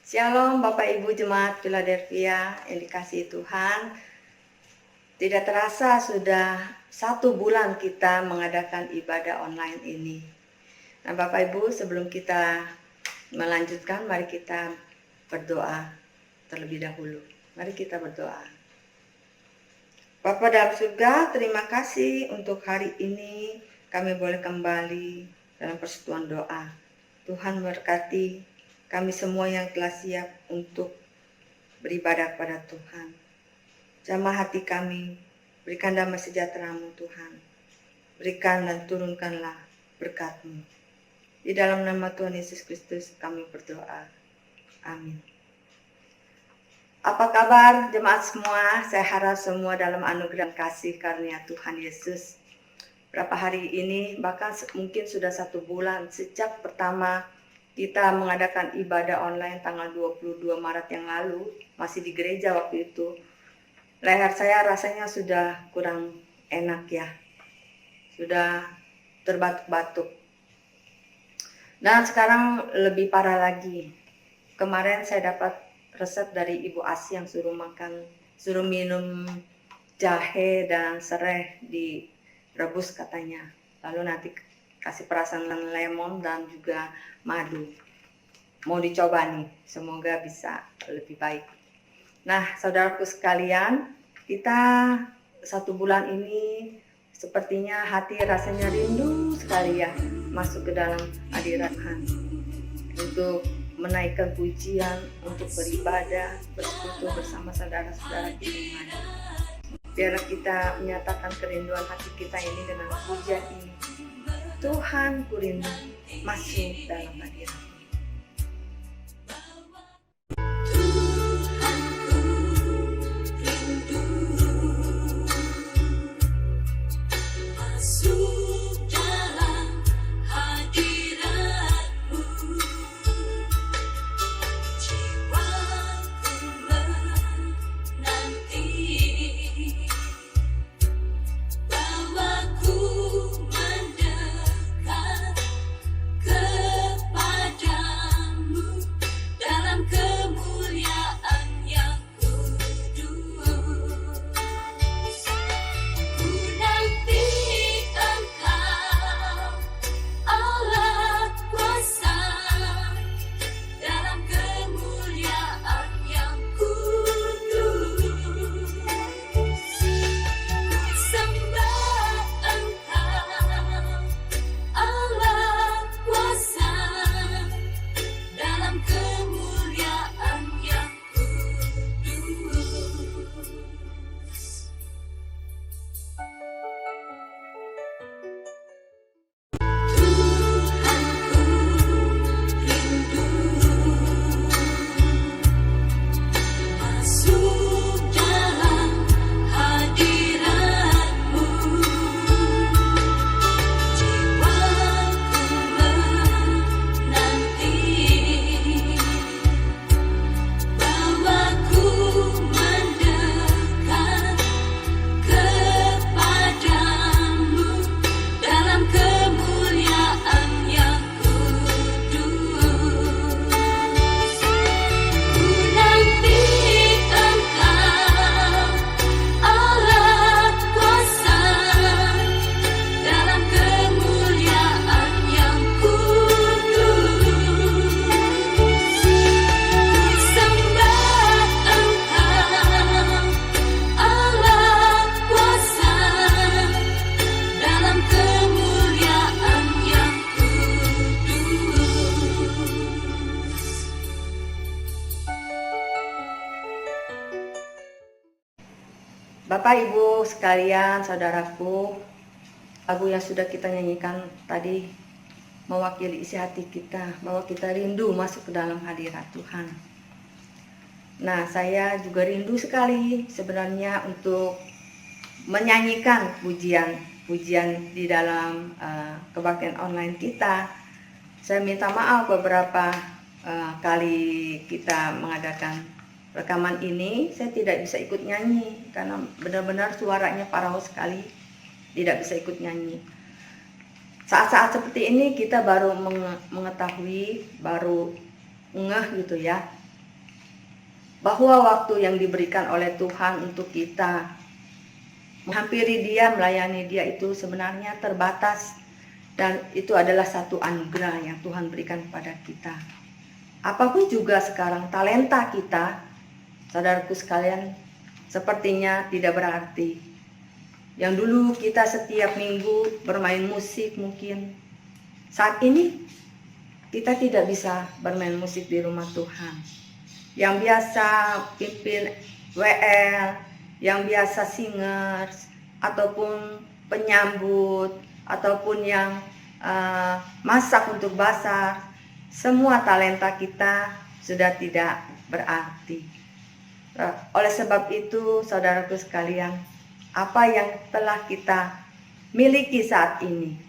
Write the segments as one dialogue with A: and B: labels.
A: Shalom Bapak Ibu Jemaat Philadelphia yang dikasihi Tuhan. Tidak terasa sudah 1 bulan kita mengadakan ibadah online ini. Nah Bapak Ibu, sebelum kita melanjutkan, mari kita berdoa terlebih dahulu. Mari kita berdoa. Bapa dalam surga, terima kasih untuk hari ini kami boleh kembali dalam persekutuan doa. Tuhan berkati kami semua yang telah siap untuk beribadah kepada Tuhan. Jamah hati kami, berikan damai sejahtera-Mu Tuhan. Berikan dan turunkanlah berkat-Mu. Di dalam nama Tuhan Yesus Kristus kami berdoa. Amin. Apa kabar jemaat semua? Saya harap semua dalam anugerah dan kasih karunia Tuhan Yesus. Berapa hari ini, bahkan mungkin sudah 1 bulan sejak pertama kita mengadakan ibadah online tanggal 22 Maret yang lalu, masih di gereja waktu itu. Leher saya rasanya sudah kurang enak ya, sudah terbatuk-batuk. Dan sekarang lebih parah lagi. Kemarin saya dapat resep dari Ibu Asi yang suruh minum jahe dan serai direbus katanya. Lalu nanti kasih perasan lemon dan juga madu. Mau dicoba nih, semoga bisa lebih baik. Nah, saudaraku sekalian, kita 1 bulan ini sepertinya hati rasanya rindu sekali ya masuk ke dalam hadirat Tuhan, untuk menaikkan pujian, untuk beribadah, bersekutu bersama saudara-saudara di rumah. Biarlah kita menyatakan kerinduan hati kita ini dengan pujian ini. Tuhan, ku rindu masuk dalam hadirat. Bapak Ibu sekalian, saudaraku, lagu yang sudah kita nyanyikan tadi mewakili isi hati kita, bahwa kita rindu masuk ke dalam hadirat Tuhan. Nah, saya juga rindu sekali sebenarnya untuk menyanyikan pujian di dalam kebaktian online kita. Saya minta maaf beberapa kali kita mengadakan rekaman ini, saya tidak bisa ikut nyanyi karena benar-benar suaranya parau sekali, tidak bisa ikut nyanyi. Saat-saat seperti ini kita baru mengetahui, baru ngeh gitu ya, bahwa waktu yang diberikan oleh Tuhan untuk kita menghampiri Dia, melayani Dia itu sebenarnya terbatas, dan itu adalah satu anugerah yang Tuhan berikan kepada kita. Apapun juga sekarang talenta kita, saudaraku sekalian, sepertinya tidak berarti. Yang dulu kita setiap minggu bermain musik mungkin, saat ini kita tidak bisa bermain musik di rumah Tuhan. Yang biasa pimpin WL, yang biasa singers, ataupun penyambut, ataupun yang masak untuk basar, semua talenta kita sudah tidak berarti. Oleh sebab itu, saudaraku sekalian, apa yang telah kita miliki saat ini,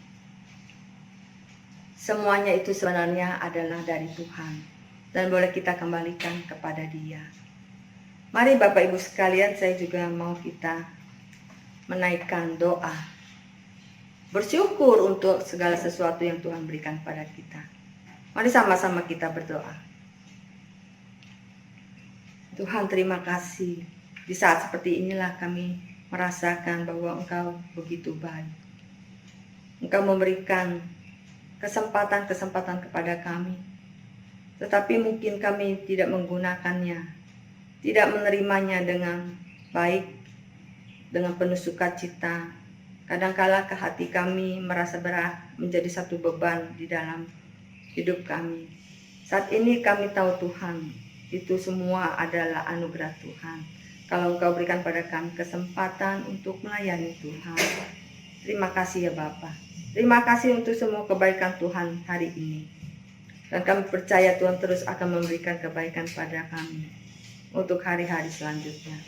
A: semuanya itu sebenarnya adalah dari Tuhan, dan boleh kita kembalikan kepada Dia. Mari Bapak Ibu sekalian, saya juga mau kita menaikkan doa, bersyukur untuk segala sesuatu yang Tuhan berikan pada kita. Mari sama-sama kita berdoa. Tuhan, terima kasih. Di saat seperti inilah kami merasakan bahwa Engkau begitu baik. Engkau memberikan kesempatan-kesempatan kepada kami, tetapi mungkin kami tidak menggunakannya, tidak menerimanya dengan baik, dengan penuh sukacita. Kadangkala ke hati kami merasa berat, menjadi satu beban di dalam hidup kami. Saat ini kami tahu Tuhan, itu semua adalah anugerah Tuhan. Kalau Engkau berikan pada kami kesempatan untuk melayani Tuhan. Terima kasih ya Bapa. Terima kasih untuk semua kebaikan Tuhan hari ini. Dan kami percaya Tuhan terus akan memberikan kebaikan pada kami untuk hari-hari selanjutnya.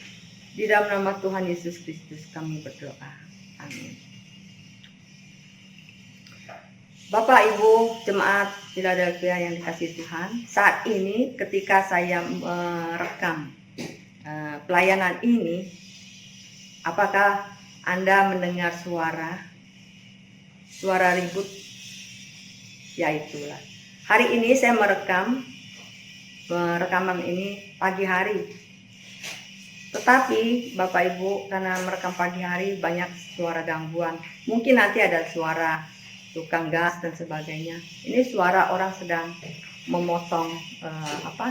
A: Di dalam nama Tuhan Yesus Kristus kami berdoa. Amin. Bapak Ibu jemaat Philadelphia yang dikasihi Tuhan, saat ini ketika saya merekam pelayanan ini, apakah Anda mendengar suara ribut? Ya itulah. Hari ini saya rekaman ini pagi hari. Tetapi Bapak Ibu, karena merekam pagi hari banyak suara gangguan. Mungkin nanti ada suara tukang gas dan sebagainya. Ini suara orang sedang memotong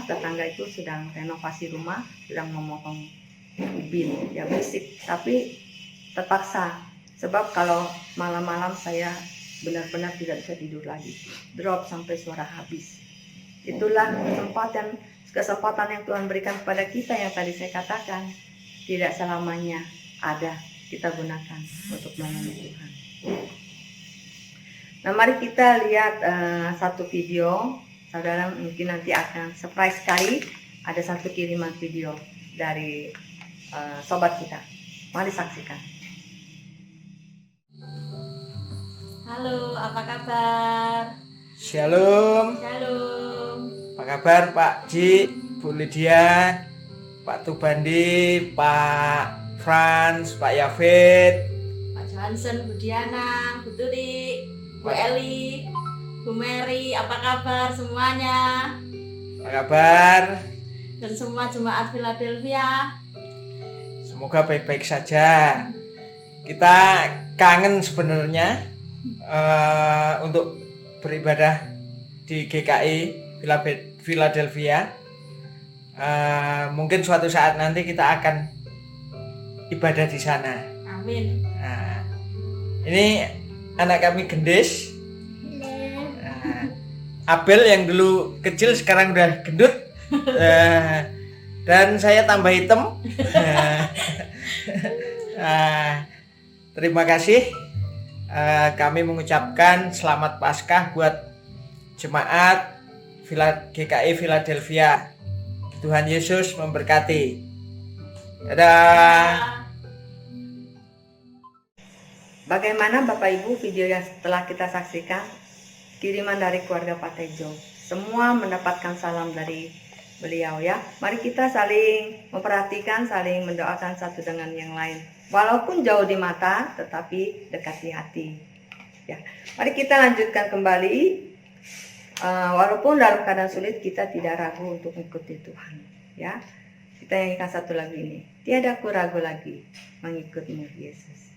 A: tetangga itu sedang renovasi rumah, sedang memotong ubin, ya berisik. Tapi terpaksa, sebab kalau malam-malam saya benar-benar tidak bisa tidur lagi, drop sampai suara habis. Itulah kesempatan yang Tuhan berikan kepada kita, yang tadi saya katakan tidak selamanya ada, kita gunakan untuk melayani Tuhan. Nah, mari kita lihat satu video. Saudara mungkin nanti akan surprise sekali, ada satu kiriman video dari sobat kita. Mari saksikan. Halo, apa kabar?
B: Shalom.
A: Shalom.
B: Apa kabar Pak Ji, Bu Lydia, Pak Tubandi, Pak Frans, Pak Yafid,
A: Pak Johansen, Bu Diana, Bu Turi, Bu Eli, Bu Mary, apa kabar semuanya?
B: Apa kabar?
A: Dan semua jemaat Philadelphia.
B: Semoga baik-baik saja. Kita kangen sebenarnya untuk beribadah di GKI Philadelphia. Mungkin suatu saat nanti kita akan ibadah di sana.
A: Amin.
B: Nah, ini anak kami gendis. Abel yang dulu kecil sekarang udah gendut. Dan saya tambah hitam. Terima kasih. Kami mengucapkan selamat Paskah buat jemaat GKI Philadelphia. Tuhan Yesus memberkati. Dadah.
A: Bagaimana Bapak Ibu video yang setelah kita saksikan? Kiriman dari keluarga Pak Tejo. Semua mendapatkan salam dari beliau ya. Mari kita saling memperhatikan, saling mendoakan satu dengan yang lain. Walaupun jauh di mata, tetapi dekat di hati. Ya. Mari kita lanjutkan kembali. Walaupun dalam keadaan sulit, kita tidak ragu untuk mengikuti Tuhan. Ya. Kita nyanyikan satu lagu ini. Tiada aku ragu lagi mengikutmu, Yesus.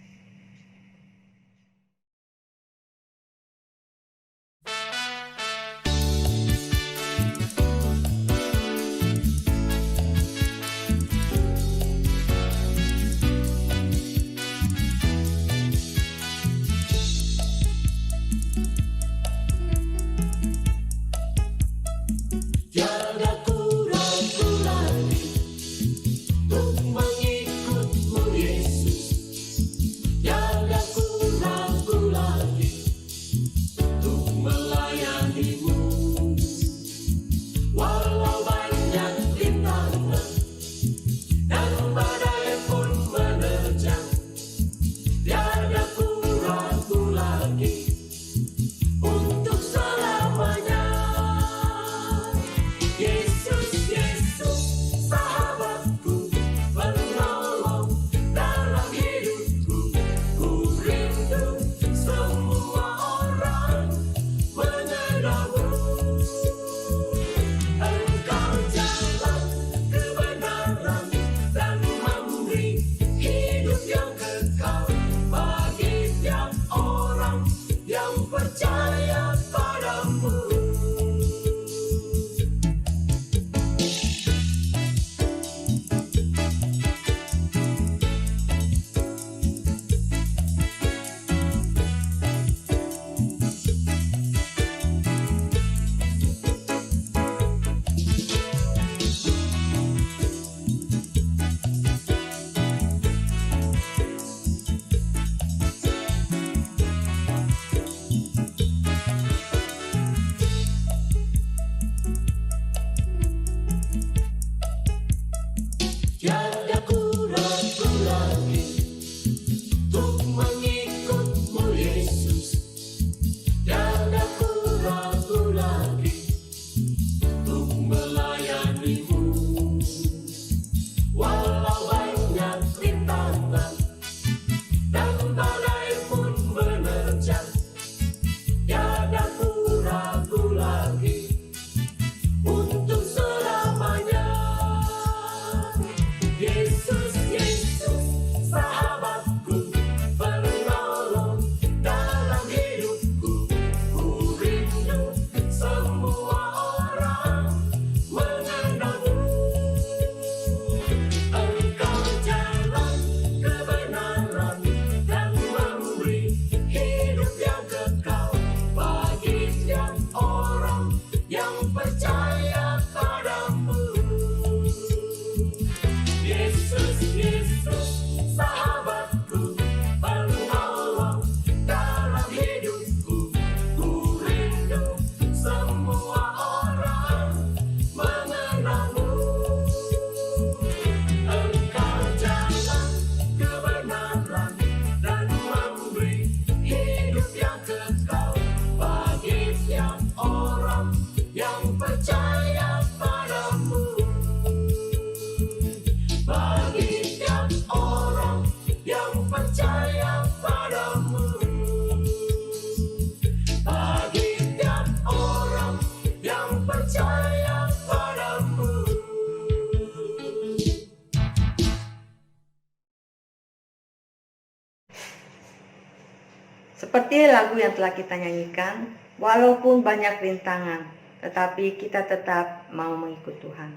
A: Seperti lagu yang telah kita nyanyikan, walaupun banyak rintangan, tetapi kita tetap mau mengikut Tuhan.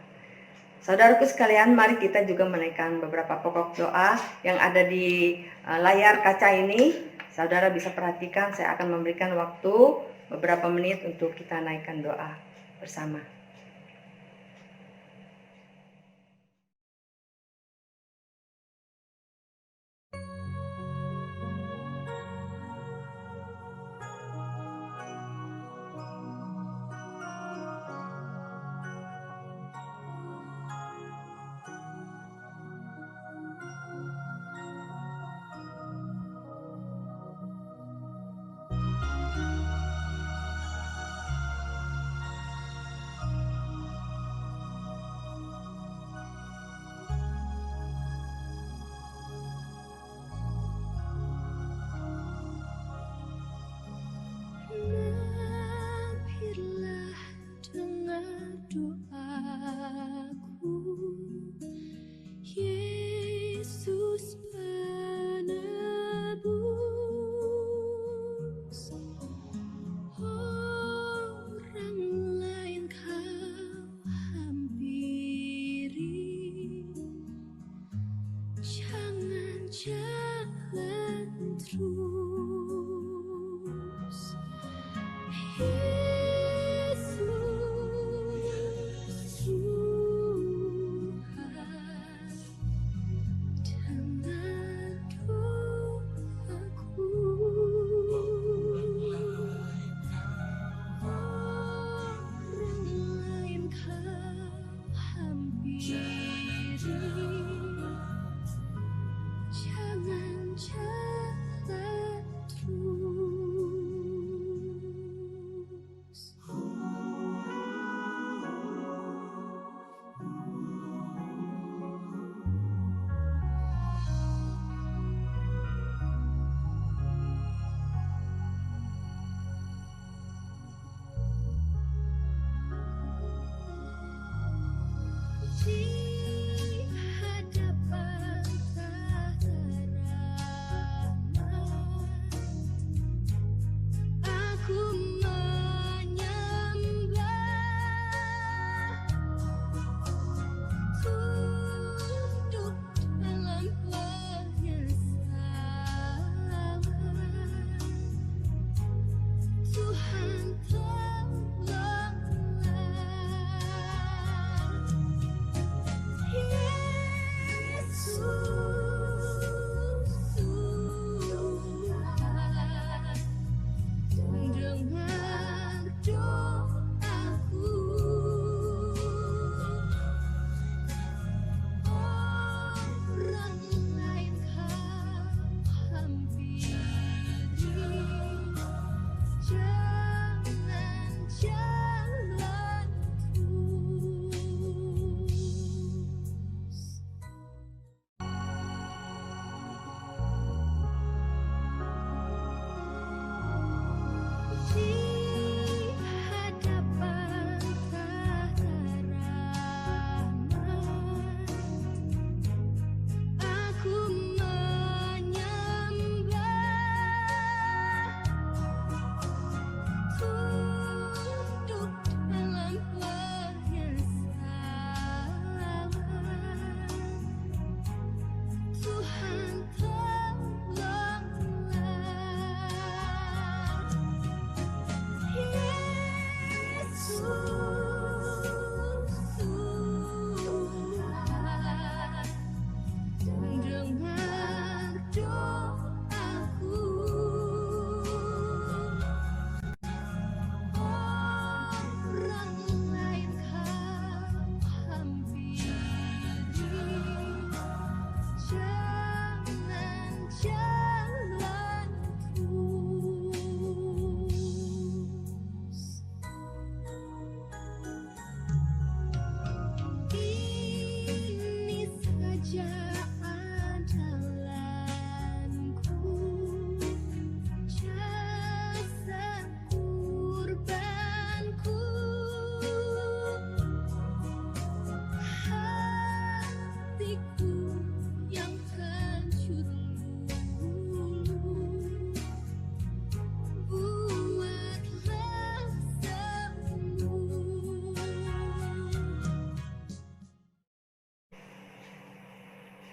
A: Saudaraku sekalian, mari kita juga menaikkan beberapa pokok doa yang ada di layar kaca ini. Saudara bisa perhatikan, saya akan memberikan waktu beberapa menit untuk kita naikkan doa bersama.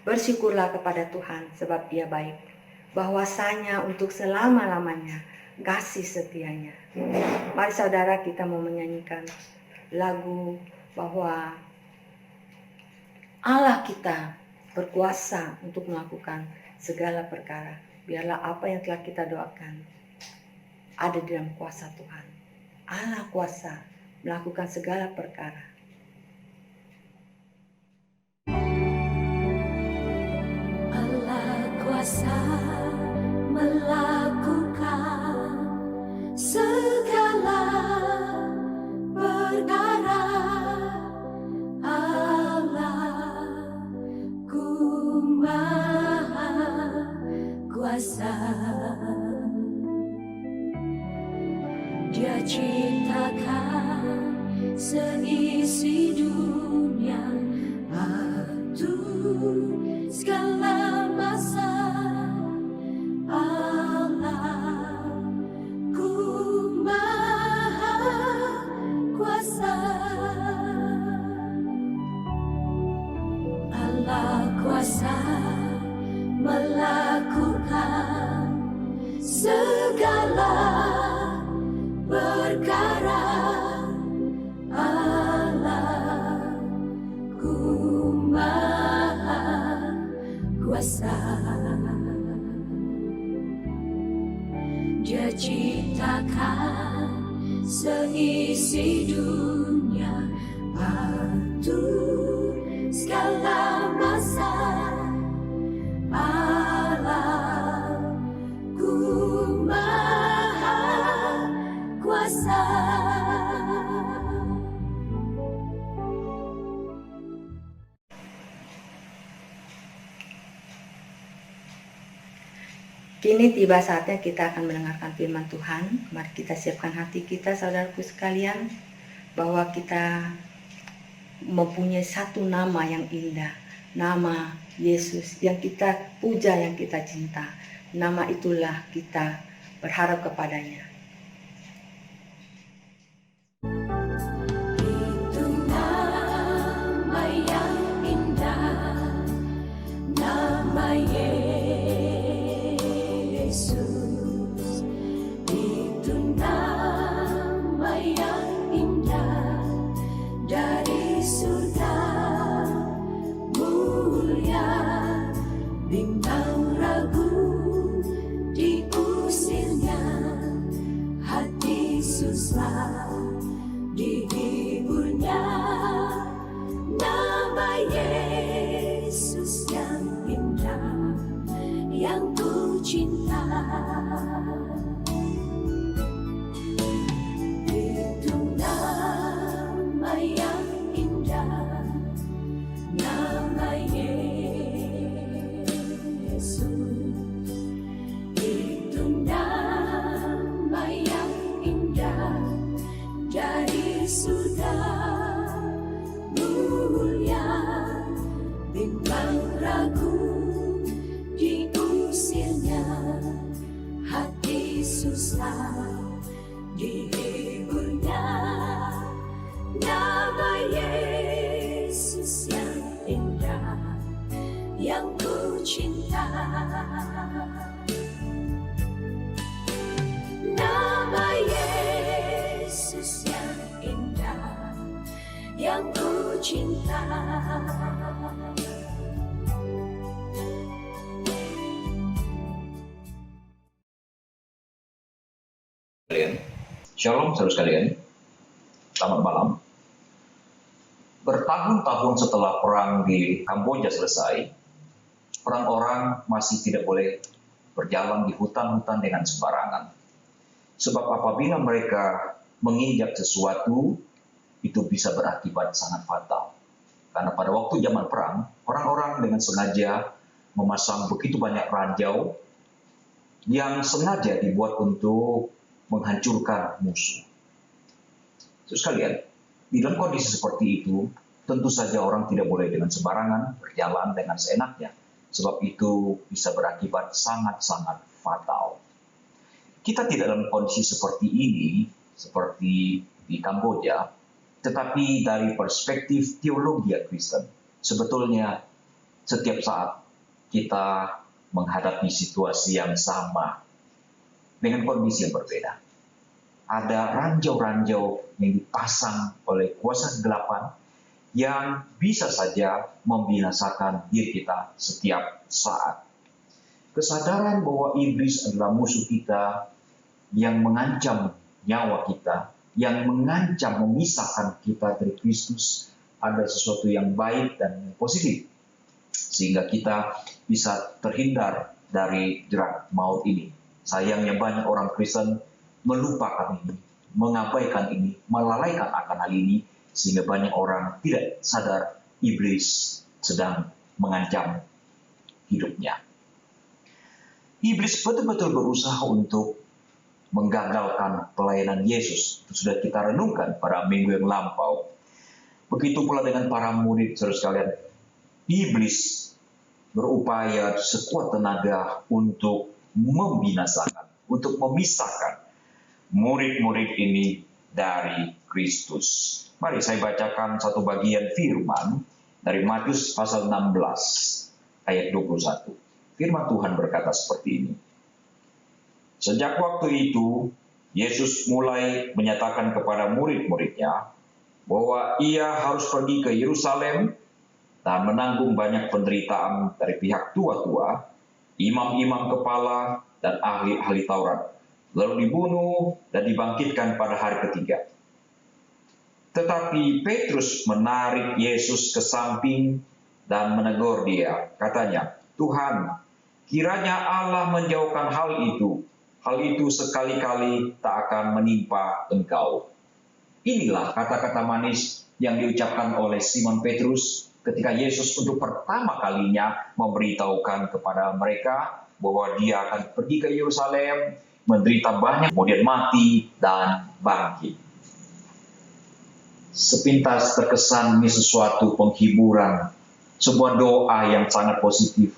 A: Bersyukurlah kepada Tuhan sebab Dia baik, bahwasanya untuk selama-lamanya kasih setianya. Mari saudara, kita mau menyanyikan lagu bahwa Allah kita berkuasa untuk melakukan segala perkara. Biarlah apa yang telah kita doakan ada di dalam kuasa Tuhan. Allah kuasa melakukan segala perkara.
C: Allah kuasa melakukan segala perkara. Allahku Maha Kuasa. Dia ciptakan seisi dunia, atur segala masa. Allahku Maha Kuasa. Allah kuasa melakukan segala perkara. Allahku Maha Kuasa. Dia ciptakan seisi dunia, atur segala masa. Allahku Maha Kuasa.
A: Kini tiba saatnya kita akan mendengarkan firman Tuhan. Mari kita siapkan hati kita, saudaraku sekalian, bahwa kita mempunyai satu nama yang indah, nama Yesus yang kita puja, yang kita cinta. Nama itulah kita berharap kepadanya.
C: Itu nama yang indah, nama Yesus. Itu nama yang indah dari surga mulia, bimbang ragu diusirnya, hati susah dihiburnya. Nama Yesus yang indah, yang ku cinta. Itu nama yang indah, nama Yesus. Itu nama yang indah dari surga mulia, bimbang ragu diusirnya, hati susah dihiburnya. Nama Yesus yang indah, yang ku cinta. Nama Yesus yang indah, yang ku cinta.
D: Shalom saudara sekalian, selamat malam. Bertahun-tahun setelah perang di Kamboja selesai, orang-orang masih tidak boleh berjalan di hutan-hutan dengan sembarangan. Sebab apabila mereka menginjak sesuatu, itu bisa berakibat sangat fatal. Karena pada waktu zaman perang, orang-orang dengan sengaja memasang begitu banyak ranjau yang sengaja dibuat untuk menghancurkan musuh. Saudara sekalian, di dalam kondisi seperti itu, tentu saja orang tidak boleh dengan sembarangan berjalan dengan seenaknya, sebab itu bisa berakibat sangat-sangat fatal. Kita tidak dalam kondisi seperti ini, seperti di Kamboja, tetapi dari perspektif teologi Kristen, sebetulnya setiap saat kita menghadapi situasi yang sama dengan kondisi yang berbeda. Ada ranjau-ranjau yang dipasang oleh kuasa kegelapan yang bisa saja membinasakan diri kita setiap saat. Kesadaran bahwa iblis adalah musuh kita yang mengancam nyawa kita, yang mengancam memisahkan kita dari Kristus, ada sesuatu yang baik dan positif, sehingga kita bisa terhindar dari jerat maut ini. Sayangnya banyak orang Kristen melupakan ini, mengabaikan ini, melalaikan akan hal ini, sehingga banyak orang tidak sadar iblis sedang mengancam hidupnya. Iblis betul-betul berusaha untuk menggagalkan pelayanan Yesus. Itu sudah kita renungkan pada minggu yang lampau. Begitu pula dengan para murid, saudara sekalian. Iblis berupaya sekuat tenaga untuk membinasakan, untuk memisahkan murid-murid ini dari Kristus. Mari saya bacakan satu bagian firman dari Matius pasal 16 ayat 21. Firman Tuhan berkata seperti ini. Sejak waktu itu, Yesus mulai menyatakan kepada murid-muridnya bahwa ia harus pergi ke Yerusalem dan menanggung banyak penderitaan dari pihak tua-tua, imam-imam kepala, dan ahli-ahli Taurat, lalu dibunuh dan dibangkitkan pada hari ketiga. Tetapi Petrus menarik Yesus ke samping dan menegur dia. Katanya, Tuhan, kiranya Allah menjauhkan hal itu. Hal itu sekali-kali tak akan menimpa engkau. Inilah kata-kata manis yang diucapkan oleh Simon Petrus ketika Yesus untuk pertama kalinya memberitahukan kepada mereka bahwa dia akan pergi ke Yerusalem, menderita banyak, kemudian mati dan bangkit. sepintas terkesan ini sesuatu penghiburan, sebuah doa yang sangat positif.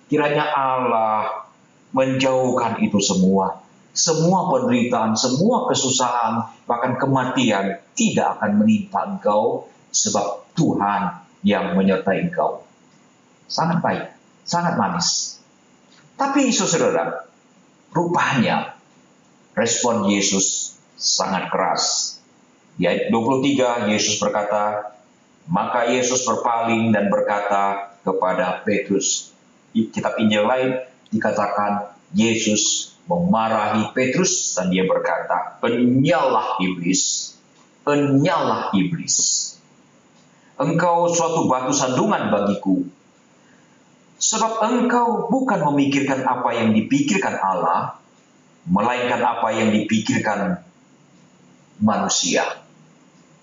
D: Kiranya Allah menjauhkan itu semua. Semua penderitaan, semua kesusahan, bahkan kematian tidak akan menimpa engkau, sebab Tuhan yang menyertai engkau. Sangat baik, sangat manis. Tapi saudara, rupanya respon Yesus sangat keras. Di ayat 23, Yesus berkata, maka Yesus berpaling dan berkata kepada Petrus. Di kitab Injil lain dikatakan Yesus memarahi Petrus dan dia berkata, "Enyalah iblis, enyalah iblis. Engkau suatu batu sandungan bagiku, sebab engkau bukan memikirkan apa yang dipikirkan Allah, melainkan apa yang dipikirkan manusia."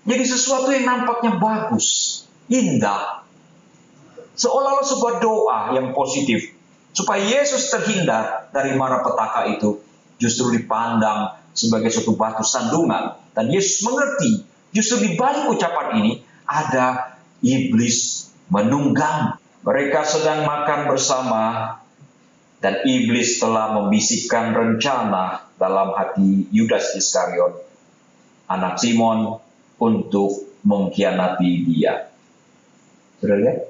D: Jadi sesuatu yang nampaknya bagus, indah, seolah-olah sebuah doa yang positif, supaya Yesus terhindar dari mara petaka itu, justru dipandang sebagai suatu batu sandungan. Dan Yesus mengerti, justru di balik ucapan ini, ada iblis menunggang. Mereka sedang makan bersama, dan iblis telah membisikkan rencana dalam hati Yudas Iskariot, anak Simon, untuk mengkhianati dia. Sudah lihat?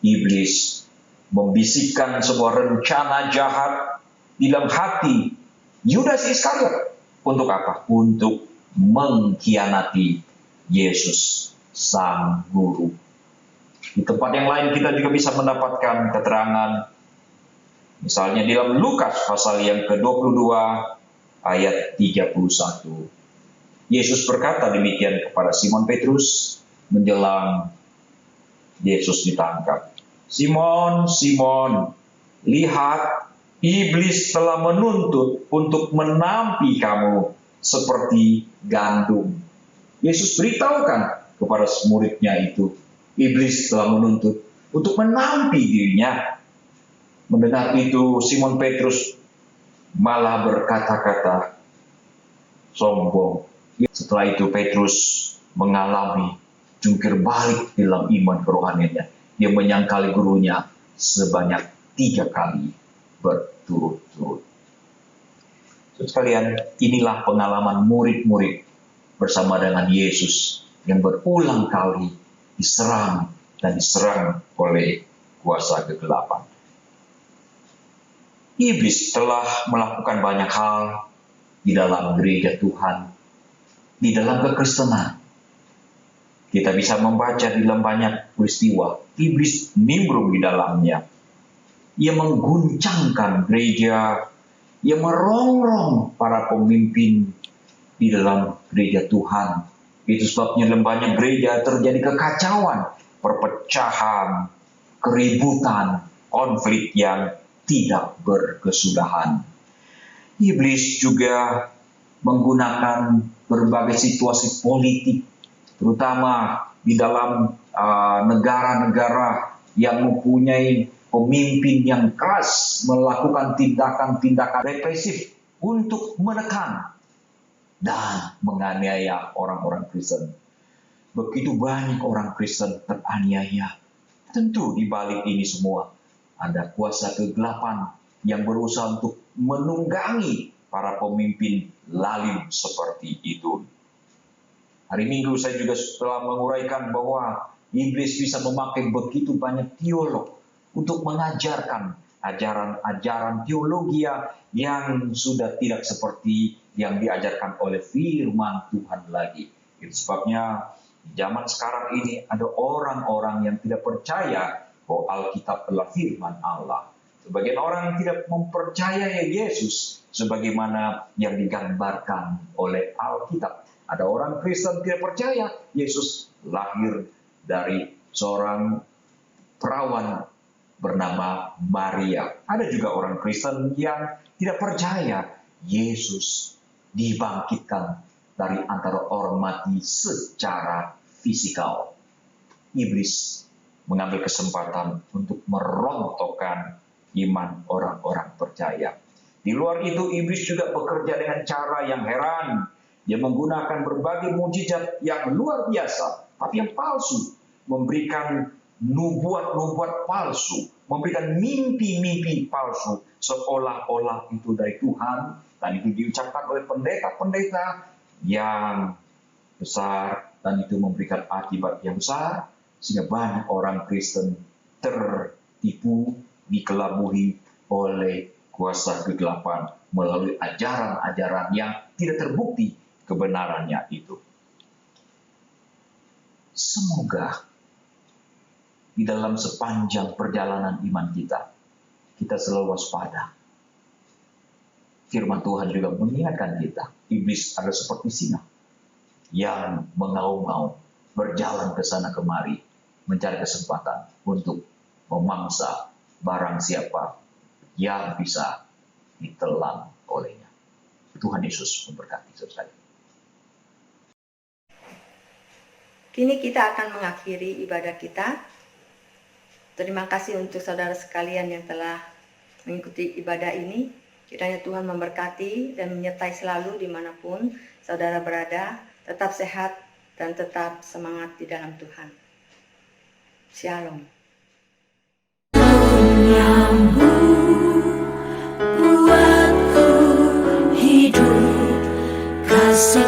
D: Iblis membisikkan sebuah rencana jahat di dalam hati Yudas Iskariot. Untuk apa? Untuk mengkhianati Yesus, Sang Guru. Di tempat yang lain kita juga bisa mendapatkan keterangan. Misalnya di dalam Lukas pasal yang ke-22 ayat 31. Yesus berkata demikian kepada Simon Petrus menjelang Yesus ditangkap. "Simon, Simon, lihat, iblis telah menuntut untuk menampi kamu seperti gandum." Yesus beritahukan kepada muridnya itu, iblis telah menuntut untuk menampi dirinya. Mendengar itu, Simon Petrus malah berkata-kata sombong. Setelah itu Petrus mengalami jungkir balik dalam iman kerohaniannya. Dia menyangkali gurunya sebanyak 3 kali berturut-turut. Saudara sekalian, inilah pengalaman murid-murid bersama dengan Yesus yang berulang kali diserang dan diserang oleh kuasa kegelapan. Iblis telah melakukan banyak hal di dalam gereja Tuhan, di dalam kekristenan. Kita bisa membaca di dalam banyak peristiwa, iblis nimbrung di dalamnya. Ia mengguncangkan gereja, ia merongrong para pemimpin di dalam gereja Tuhan. Itu sebabnya dalam banyak gereja terjadi kekacauan, perpecahan, keributan, konflik yang tidak berkesudahan. Iblis juga menggunakan berbagai situasi politik, terutama di dalam negara-negara yang mempunyai pemimpin yang keras melakukan tindakan-tindakan represif untuk menekan dan menganiaya orang-orang Kristen. Begitu banyak orang Kristen teraniaya. Tentu di balik ini semua ada kuasa kegelapan yang berusaha untuk menunggangi para pemimpin lalim seperti itu. Hari Minggu saya juga telah menguraikan bahwa iblis bisa memakai begitu banyak teolog untuk mengajarkan ajaran-ajaran teologi yang sudah tidak seperti yang diajarkan oleh firman Tuhan lagi. Itu sebabnya zaman sekarang ini ada orang-orang yang tidak percaya bahwa Alkitab adalah firman Allah. Sebagian orang tidak mempercayai Yesus sebagaimana yang digambarkan oleh Alkitab. Ada orang Kristen tidak percaya Yesus lahir dari seorang perawan bernama Maria. Ada juga orang Kristen yang tidak percaya Yesus dibangkitkan dari antara orang mati secara fisikal. Iblis mengambil kesempatan untuk merontokkan iman orang-orang percaya. Di luar itu, iblis juga bekerja dengan cara yang heran. Dia menggunakan berbagai mujizat yang luar biasa, tapi yang palsu. Memberikan nubuat-nubuat palsu, memberikan mimpi-mimpi palsu, seolah-olah itu dari Tuhan, dan itu diucapkan oleh pendeta-pendeta yang besar, dan itu memberikan akibat yang besar, sehingga banyak orang Kristen tertipu, dikelabui oleh kuasa kegelapan melalui ajaran-ajaran yang tidak terbukti kebenarannya itu. Semoga di dalam sepanjang perjalanan iman kita, kita selalu waspada. Firman Tuhan juga mengingatkan kita, iblis ada seperti singa yang mengaum-ngaum, berjalan ke sana kemari, mencari kesempatan untuk memangsa barang siapa yang bisa ditelan olehnya. Tuhan Yesus memberkati saudara.
A: Kini kita akan mengakhiri ibadah kita. Terima kasih untuk saudara sekalian yang telah mengikuti ibadah ini. Kiranya Tuhan memberkati dan menyertai selalu dimanapun saudara berada. Tetap sehat dan tetap semangat di dalam Tuhan. Shalom.
C: Buatku hidup kasih